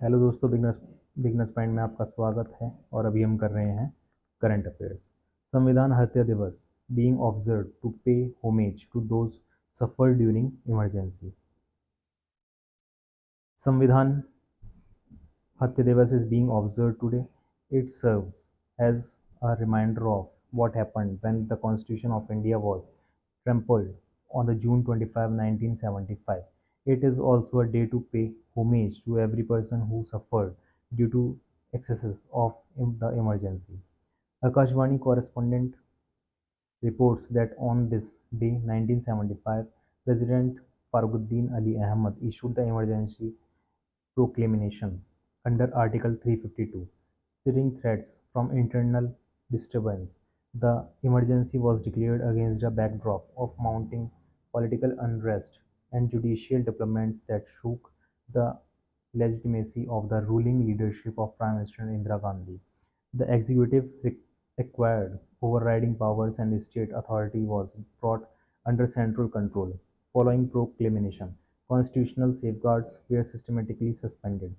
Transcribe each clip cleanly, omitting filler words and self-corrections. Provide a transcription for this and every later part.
Hello दोस्तों, beginners point में आपका स्वागत है। और अभी हम कर रहे हैं current affairs. Samvidhan Hatya Diwas being observed to pay homage to those suffer during emergency. Samvidhan Hatya दिवस is being observed today. It serves as a reminder of what happened when the Constitution of India was trampled on the June 25, 1975. It is also a day to pay homage to every person who suffered due to excesses of the emergency. Akashvani correspondent reports that on this day, 1975, President Farguddin Ali Ahmad issued the emergency proclamation under Article 352, citing threats from internal disturbance. The emergency was declared against a backdrop of mounting political unrest and judicial developments that shook the legitimacy of the ruling leadership of Prime Minister Indira Gandhi. The executive acquired overriding powers and state authority was brought under central control. Following proclamation, constitutional safeguards were systematically suspended.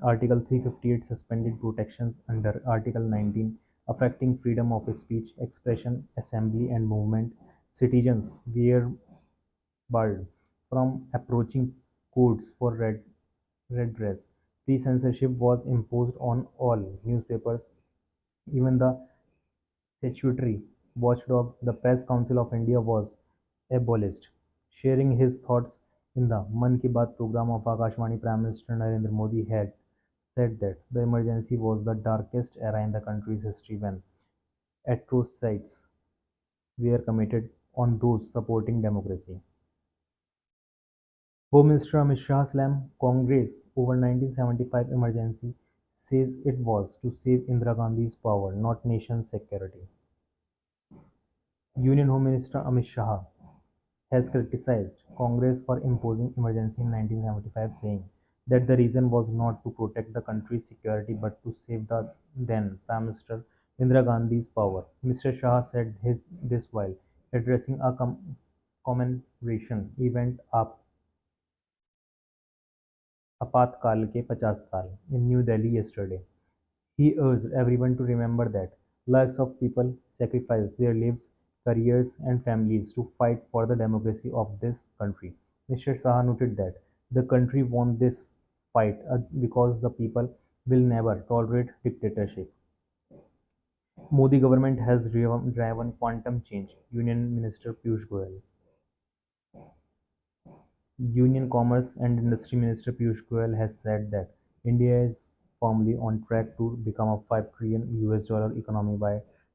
Article 358 suspended protections under Article 19 affecting freedom of speech, expression, assembly, and movement. Citizens were barred from approaching courts for redress. Pre-censorship was imposed on all newspapers. Even the statutory watchdog, the Press Council of India, was abolished. Sharing his thoughts in the Man Ki Baat program of Akashvani, Prime Minister Narendra Modi had said that the emergency was the darkest era in the country's history when atrocities were committed on those supporting democracy. Home Minister Amit Shah slammed Congress over 1975 emergency, says it was to save Indira Gandhi's power, not nation's security. Union Home Minister Amit Shah has criticized Congress for imposing emergency in 1975, saying that the reason was not to protect the country's security but to save the then Prime Minister Indira Gandhi's power. Mr. Shah said this while addressing a commemoration event आपातकाल के 50 साल in New Delhi yesterday. He urged everyone to remember that lakhs of people sacrificed their lives, careers, and families to fight for the democracy of this country. Mr. Shah noted that the country won this fight because the people will never tolerate dictatorship. Modi government has driven quantum change. Union Minister Piyush Goyal. Union Commerce and Industry Minister Piyush Goyal has said that India is firmly on track to become a 5 trillion US dollar economy by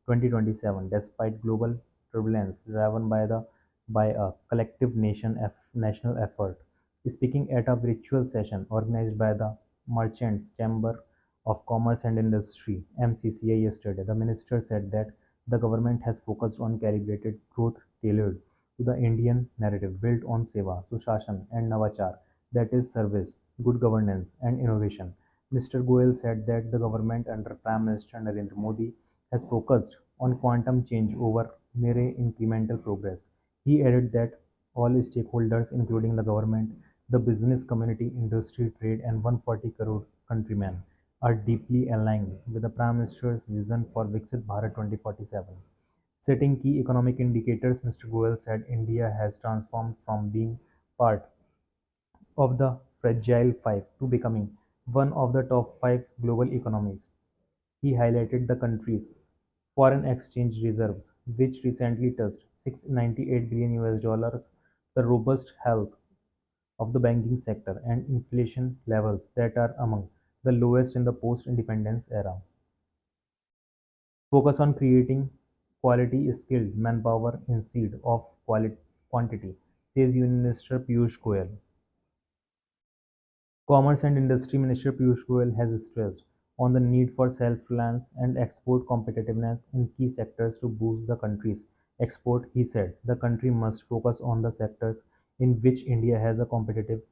2027, despite global turbulence driven by a collective national effort. Speaking at a virtual session organized by the Merchants Chamber of Commerce and Industry (MCCI) yesterday, the minister said that the government has focused on calibrated growth tailored to the Indian narrative built on seva, sushashan, and navachar, that is, service, good governance, and innovation. Mr. Goyal said that the government under Prime Minister Narendra Modi has focused on quantum change over mere incremental progress. He added that all stakeholders, including the government, the business community, industry, trade, and 140 crore countrymen, are deeply aligned with the Prime Minister's vision for Viksit Bharat 2047. Setting key economic indicators, Mr. Goyal said India has transformed from being part of the fragile five to becoming one of the top five global economies. He highlighted the country's foreign exchange reserves, which recently touched 698 billion US dollars, the robust health of the banking sector, and inflation levels that are among the lowest in the post-independence era. Focus on creating quality skilled manpower instead of quantity, says Union Minister Piyush Goyal. Commerce and Industry Minister Piyush Goyal has stressed on the need for self-reliance and export competitiveness in key sectors to boost the country's export. He said the country must focus on the sectors in which India has a competitive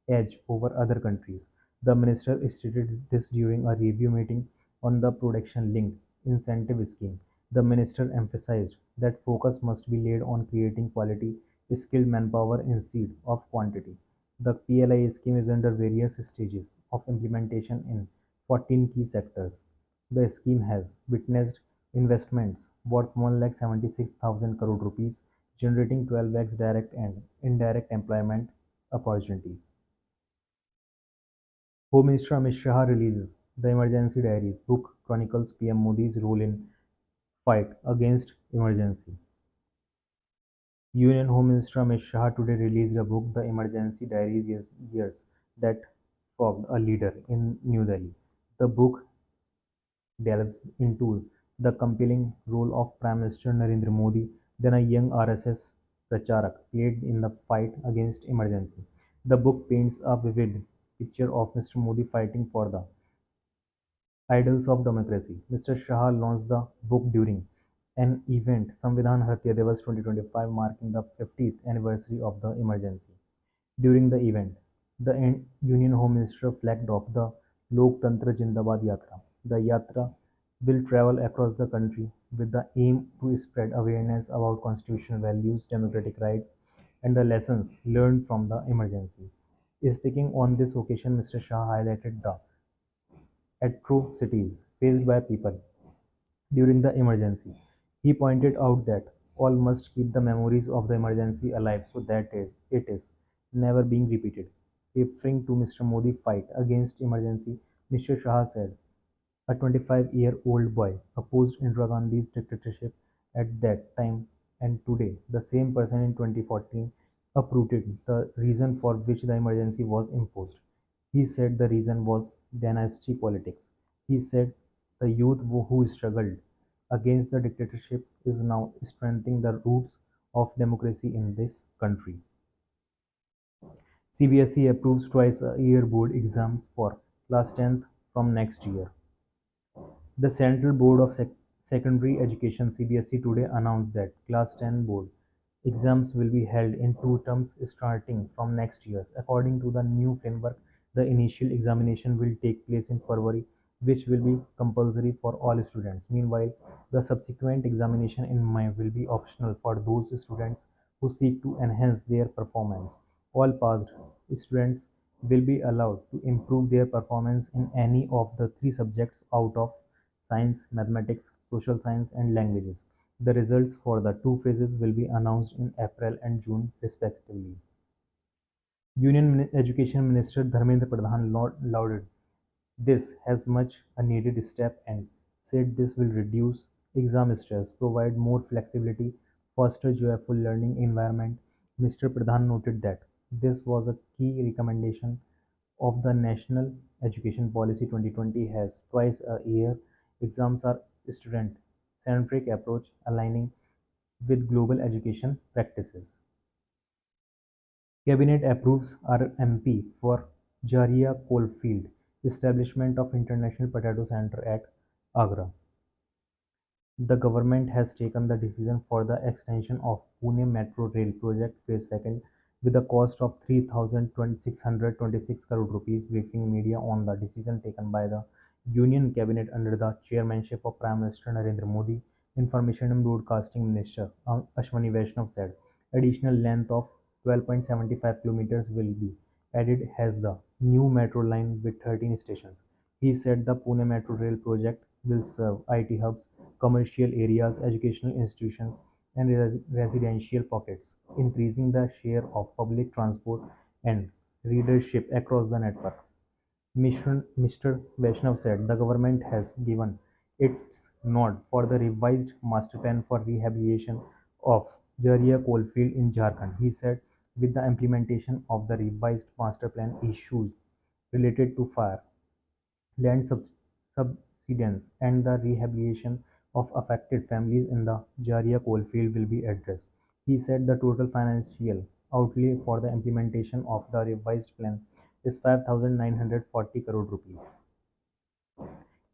edge over other countries. The minister stated this during a review meeting on the production-linked incentive scheme. The minister emphasized that focus must be laid on creating quality, skilled manpower instead of quantity. The PLI scheme is under various stages of implementation in 14 key sectors. The scheme has witnessed investments worth 1,76,000 crore rupees, generating 12x direct and indirect employment opportunities. Home Minister Amit Shah releases the Emergency Diaries book chronicles PM Modi's role in fight against emergency. Union Home Minister Amit Shah today released a book, The Emergency Diaries Years That Fogged a Leader in New Delhi. The book delves into the compelling role of Prime Minister Narendra Modi, then a young RSS pracharak, played in the fight against emergency. The book paints a vivid picture of Mr. Modi fighting for the ideals of democracy. Mr. Shah launched the book during an event, Samvidhan Hartya Divas 2025, marking the 50th anniversary of the emergency. During the event, the Union Home Minister flagged off the Loktantra Jindabad Yatra. The yatra will travel across the country with the aim to spread awareness about constitutional values, democratic rights, and the lessons learned from the emergency. Speaking on this occasion, Mr. Shah highlighted the atrocities faced by people during the emergency. He pointed out that all must keep the memories of the emergency alive so that it is never being repeated. Referring to Mr. Modi's fight against emergency, Mr. Shah said, a 25-year-old boy opposed Indira Gandhi's dictatorship at that time, and today the same person in 2014 uprooted the reason for which the emergency was imposed. He said the reason was dynasty politics. He said the youth who struggled against the dictatorship is now strengthening the roots of democracy in this country. CBSE approves twice a year board exams for class 10th from next year. The Central Board of Secondary Education (CBSE) today announced that Class 10 board exams will be held in two terms starting from next year. According to the new framework, the initial examination will take place in February, which will be compulsory for all students. Meanwhile, the subsequent examination in May will be optional for those students who seek to enhance their performance. All passed students will be allowed to improve their performance in any of the three subjects out of science, mathematics, social science, and languages. The results for the two phases will be announced in April and June respectively. Union Education Minister Dharmendra Pradhan lauded this as much a needed step and said this will reduce exam stress, provide more flexibility, foster joyful learning environment. Mr. Pradhan noted that this was a key recommendation of the National Education Policy 2020 has twice a year exams are student centric approach aligning with global education practices. Cabinet approves RMP for Jharia Coalfield establishment of International Potato Center at Agra. The government has taken the decision for the extension of Pune Metro Rail Project Phase 2 with a cost of 3,626 crore rupees, briefing media on the decision taken by the Union Cabinet under the chairmanship of Prime Minister Narendra Modi. Information and Broadcasting Minister Ashwani Vaishnav said additional length of 12.75 kilometers will be added as the new metro line with 13 stations. He said the Pune Metro Rail project will serve IT hubs, commercial areas, educational institutions, and residential pockets, increasing the share of public transport and readership across the network. Mr. Vaishnav said the government has given its nod for the revised master plan for rehabilitation of Jharia coalfield in Jharkhand. He said with the implementation of the revised master plan, issues related to fire, land subsidence, and the rehabilitation of affected families in the Jharia coalfield will be addressed. He said the total financial outlay for the implementation of the revised plan is 5,940 crore rupees.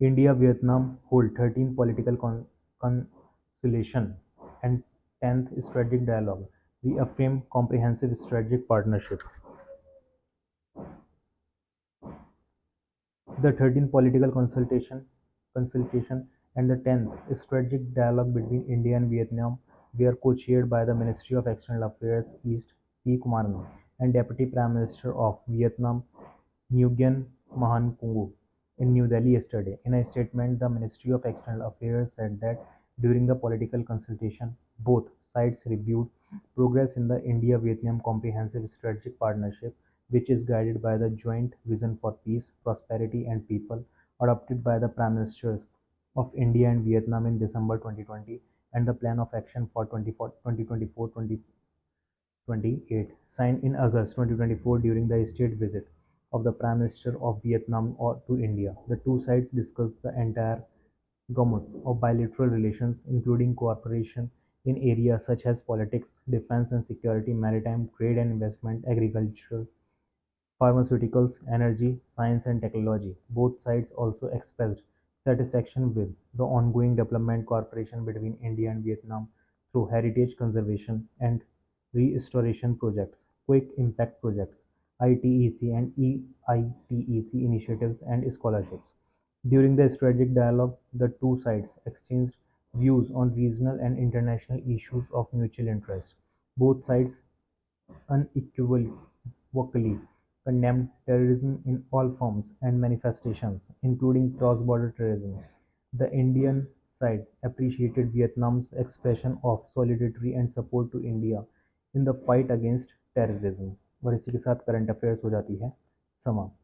India-Vietnam hold 13th political consultation and 10th strategic dialogue, reaffirm comprehensive strategic partnership. The 13th political consultation and the 10th strategic dialogue between India and Vietnam were co-chaired by the Ministry of External Affairs East P. Kumaran and Deputy Prime Minister of Vietnam, Nguyen Mahan Kungu, in New Delhi yesterday. In a statement, the Ministry of External Affairs said that during the political consultation, both sides reviewed progress in the India-Vietnam Comprehensive Strategic Partnership, which is guided by the joint vision for peace, prosperity, and people adopted by the Prime Ministers of India and Vietnam in December 2020, and the Plan of Action for 2024-2028, signed in August 2024 during the state visit of the Prime Minister of Vietnam to India. The two sides discussed the entire gamut of bilateral relations, including cooperation in areas such as politics, defense and security, maritime, trade and investment, agriculture, pharmaceuticals, energy, science and technology. Both sides also expressed satisfaction with the ongoing development cooperation between India and Vietnam through heritage conservation and restoration projects, quick impact projects, ITEC and EITEC initiatives and scholarships. During the strategic dialogue, the two sides exchanged views on regional and international issues of mutual interest. Both sides unequivocally condemned terrorism in all forms and manifestations, including cross-border terrorism. The Indian side appreciated Vietnam's expression of solidarity and support to India in the fight against terrorism. और इसी के साथ current affairs हो जाती है समाप्त.